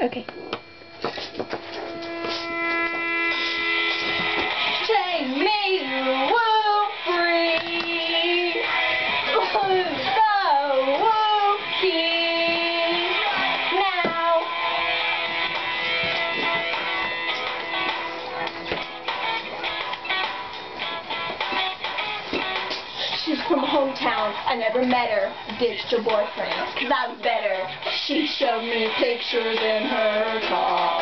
Okay. Take me woo free, the woo king now. She's from hometown, I never met her, ditched her boyfriend, 'cause I was better. She showed me pictures in her car.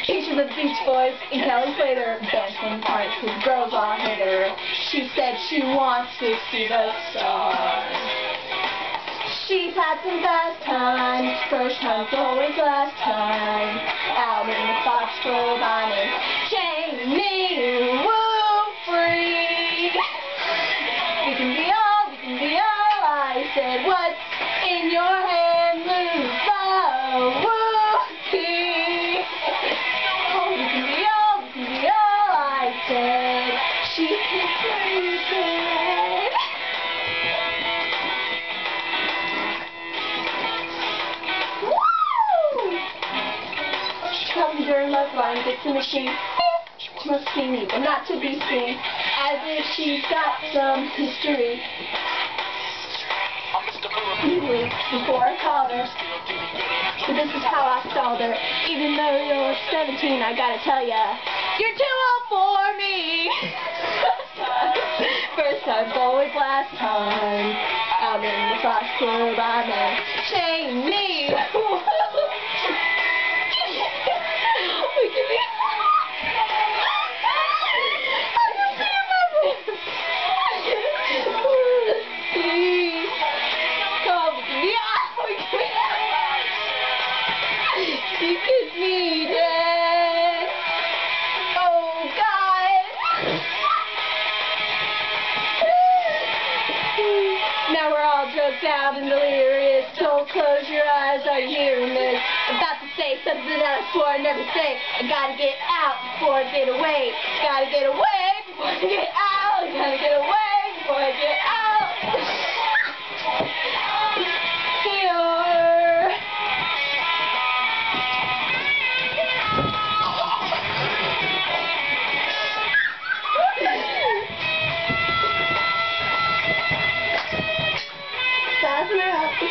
Pictures of Beach Boys and Kelly Slater dancing parts, 'cause girls all hate her. She said she wants to see the stars. She's had some bad times, first time's always last time. Out in the Foxborough Bonnet, take me woo free. We can be all, I said, what's in your hand, lose the woo key. Oh, we can be all, I said, she can say it. Woo! She called me during my line, gets the machine. She must see me, but not to be seen, as if she's got some history. Before I called her, but this is how I stalled her. Even though you're 17, I gotta tell ya, you're too old for me. First time's always last time. Out in the Fox Club, I met Shane me. We can be. You could be dead. Oh God. Now we're all drugged out and delirious. Don't close your eyes, are you hearing this? I'm about to say something that I swore I'd never say. I gotta get out before I get away. Gotta get away before I get out. Gotta get away before I get out. Here. That's what I have to